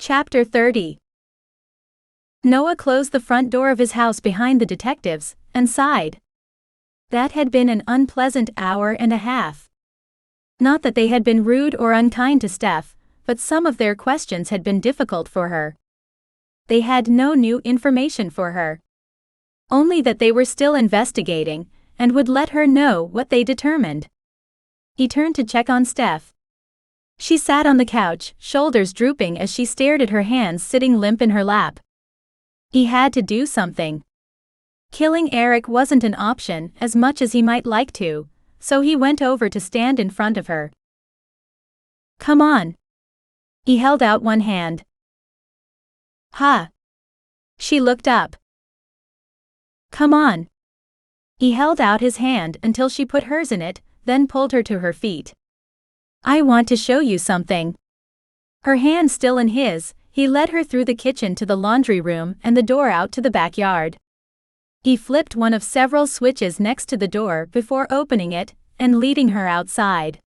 Chapter 30. Noah closed the front door of his house behind the detectives, and sighed. That had been an unpleasant hour and a half. Not that they had been rude or unkind to Steph, but some of their questions had been difficult for her. They had no new information for her. Only that they were still investigating, and would let her know what they determined. He turned to check on Steph. She sat on the couch, shoulders drooping as she stared at her hands sitting limp in her lap. He had to do something. Killing Eric wasn't an option as much as he might like to, so he went over to stand in front of her. "Come on." He held out one hand. "Huh?" She looked up. "Come on." He held out his hand until she put hers in it, then pulled her to her feet. "I want to show you something." Her hand still in his, he led her through the kitchen to the laundry room and the door out to the backyard. He flipped one of several switches next to the door before opening it and leading her outside.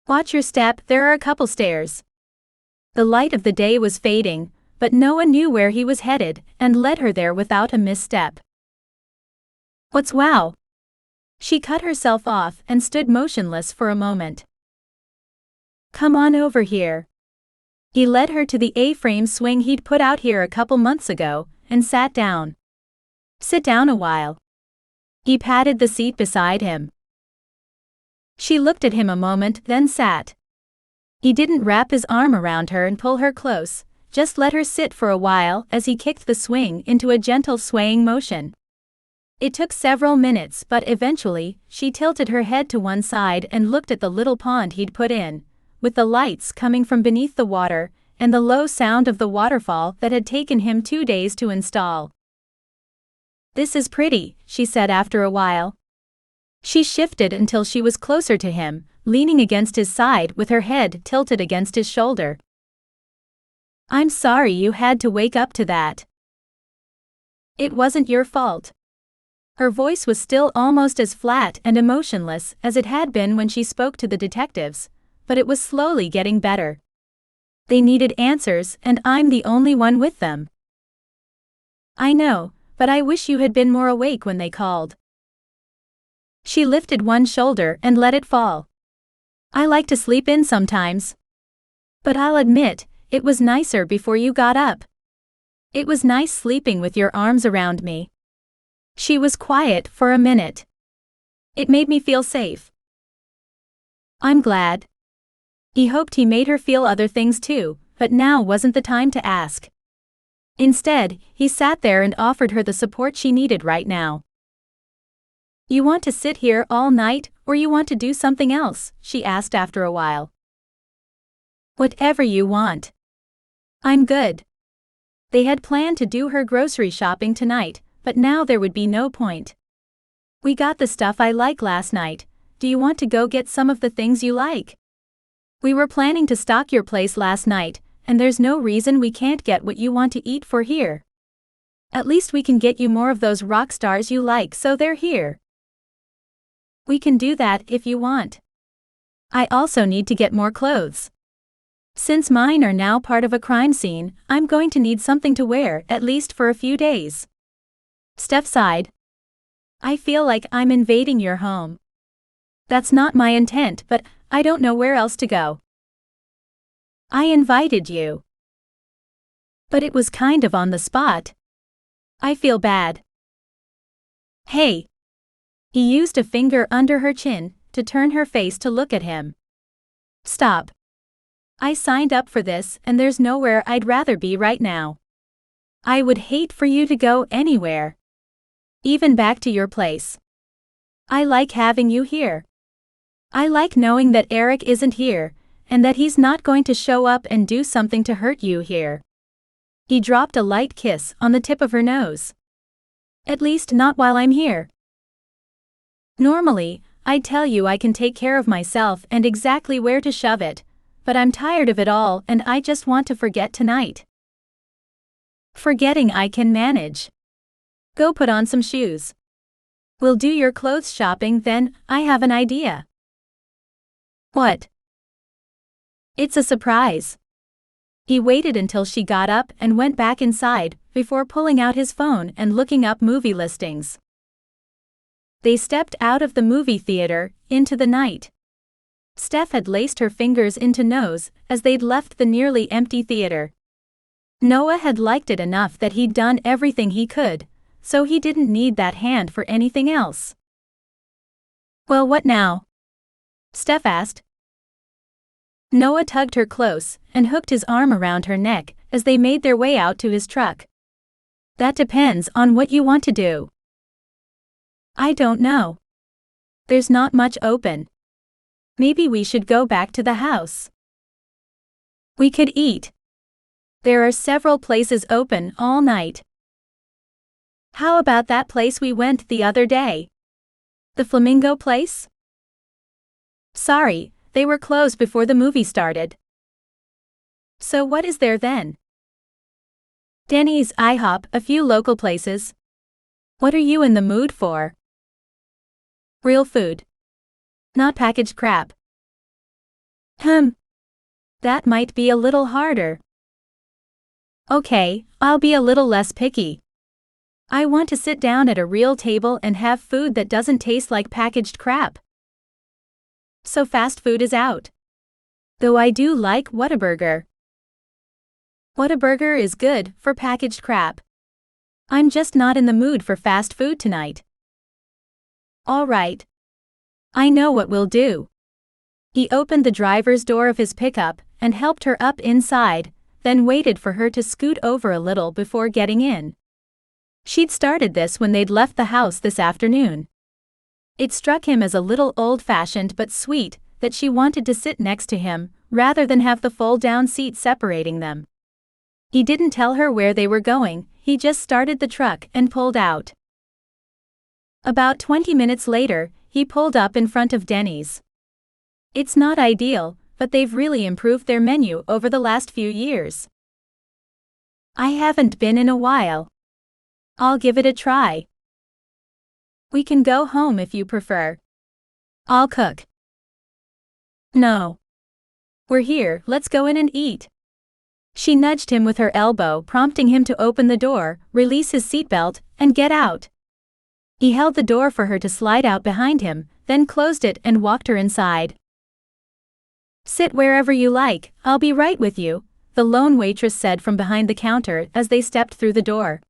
"Watch your step, there are a couple stairs." The light of the day was fading, but Noah knew where he was headed and led her there without a misstep. "What's wow?" She cut herself off and stood motionless for a moment. "Come on over here." He led her to the A-frame swing he'd put out here a couple months ago, and sat down. "Sit down a while." He patted the seat beside him. She looked at him a moment, then sat. He didn't wrap his arm around her and pull her close, just let her sit for a while as he kicked the swing into a gentle swaying motion. It took several minutes, but eventually, she tilted her head to one side and looked at the little pond he'd put in, with the lights coming from beneath the water, and the low sound of the waterfall that had taken him 2 days to install. "This is pretty," she said after a while. She shifted until she was closer to him, leaning against his side with her head tilted against his shoulder. "I'm sorry you had to wake up to that. It wasn't your fault." Her voice was still almost as flat and emotionless as it had been when she spoke to the detectives, but it was slowly getting better. "They needed answers, and I'm the only one with them." "I know, but I wish you had been more awake when they called." She lifted one shoulder and let it fall. "I like to sleep in sometimes. But I'll admit, it was nicer before you got up. It was nice sleeping with your arms around me." She was quiet for a minute. "It made me feel safe." "I'm glad." He hoped he made her feel other things too, but now wasn't the time to ask. Instead, he sat there and offered her the support she needed right now. "You want to sit here all night, or you want to do something else?" she asked after a while. "Whatever you want. I'm good." They had planned to do her grocery shopping tonight, but now there would be no point. "We got the stuff I like last night. Do you want to go get some of the things you like? We were planning to stock your place last night, and there's no reason we can't get what you want to eat for here. At least we can get you more of those rock stars you like, so they're here." "We can do that if you want. I also need to get more clothes. Since mine are now part of a crime scene, I'm going to need something to wear at least for a few days." Steph sighed. "I feel like I'm invading your home. That's not my intent, but I don't know where else to go." "I invited you. But it was kind of on the spot. I feel bad." "Hey." He used a finger under her chin to turn her face to look at him. "Stop. I signed up for this and there's nowhere I'd rather be right now. I would hate for you to go anywhere. Even back to your place. I like having you here. I like knowing that Eric isn't here, and that he's not going to show up and do something to hurt you here." He dropped a light kiss on the tip of her nose. "At least not while I'm here. Normally, I'd tell you I can take care of myself and exactly where to shove it, but I'm tired of it all and I just want to forget tonight." "Forgetting I can manage. Go put on some shoes. We'll do your clothes shopping then. I have an idea." "What?" "It's a surprise." He waited until she got up and went back inside, before pulling out his phone and looking up movie listings. They stepped out of the movie theater, into the night. Steph had laced her fingers into nose as they'd left the nearly empty theater. Noah had liked it enough that he'd done everything he could, so he didn't need that hand for anything else. "Well, what now?" Steph asked. Noah tugged her close and hooked his arm around her neck as they made their way out to his truck. "That depends on what you want to do." "I don't know. There's not much open. Maybe we should go back to the house. We could eat. There are several places open all night." "How about that place we went the other day? The Flamingo place?" "Sorry, they were closed before the movie started." "So what is there then?" "Denny's, IHOP, a few local places." "What are you in the mood for?" "Real food. Not packaged crap." That might be a little harder." "Okay, I'll be a little less picky. I want to sit down at a real table and have food that doesn't taste like packaged crap." "So fast food is out. Though I do like Whataburger." "Whataburger is good for packaged crap. I'm just not in the mood for fast food tonight." "All right. I know what we'll do." He opened the driver's door of his pickup and helped her up inside, then waited for her to scoot over a little before getting in. She'd started this when they'd left the house this afternoon. It struck him as a little old-fashioned but sweet that she wanted to sit next to him, rather than have the fold-down seat separating them. He didn't tell her where they were going, he just started the truck and pulled out. About 20 minutes later, he pulled up in front of Denny's. It's not ideal, but they've really improved their menu over the last few years. "I haven't been in a while. I'll give it a try." "We can go home if you prefer. I'll cook." "No. We're here, let's go in and eat." She nudged him with her elbow, prompting him to open the door, release his seatbelt, and get out. He held the door for her to slide out behind him, then closed it and walked her inside. "Sit wherever you like, I'll be right with you," the lone waitress said from behind the counter as they stepped through the door.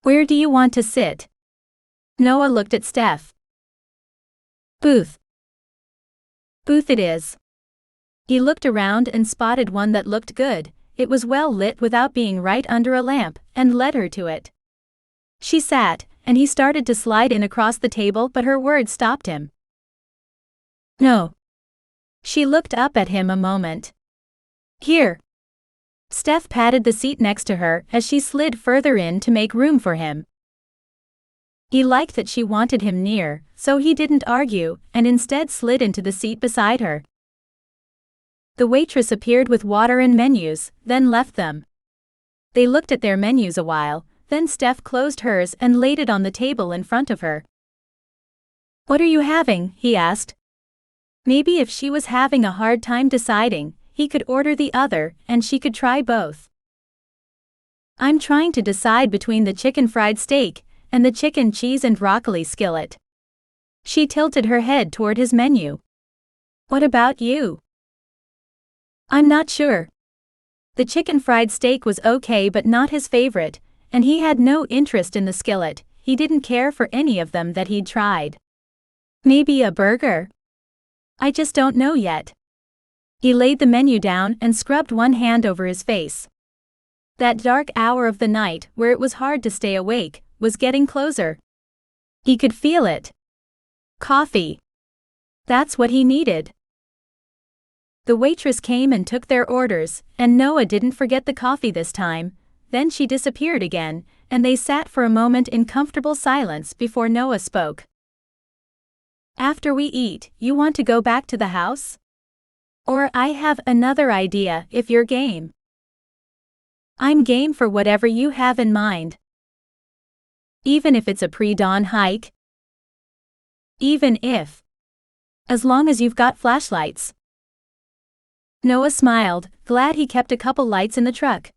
"Where do you want to sit?" Noah looked at Steph. "Booth." "Booth it is." He looked around and spotted one that looked good. It was well lit without being right under a lamp, and led her to it. She sat, and he started to slide in across the table, but her words stopped him. "No." She looked up at him a moment. "Here." Steph patted the seat next to her as she slid further in to make room for him. He liked that she wanted him near, so he didn't argue, and instead slid into the seat beside her. The waitress appeared with water and menus, then left them. They looked at their menus a while, then Steph closed hers and laid it on the table in front of her. "What are you having?" he asked. Maybe if she was having a hard time deciding, he could order the other, and she could try both. "I'm trying to decide between the chicken fried steak and the chicken cheese and broccoli skillet." She tilted her head toward his menu. "What about you?" "I'm not sure." The chicken fried steak was okay but not his favorite, and he had no interest in the skillet. He didn't care for any of them that he'd tried. "Maybe a burger?" "I just don't know yet." He laid the menu down and scrubbed one hand over his face. That dark hour of the night, where it was hard to stay awake, was getting closer. He could feel it. Coffee. That's what he needed. The waitress came and took their orders, and Noah didn't forget the coffee this time. Then she disappeared again, and they sat for a moment in comfortable silence before Noah spoke. "After we eat, you want to go back to the house? Or I have another idea if you're game." "I'm game for whatever you have in mind." "Even if it's a pre-dawn hike?" "Even if. As long as you've got flashlights." Noah smiled, glad he kept a couple lights in the truck.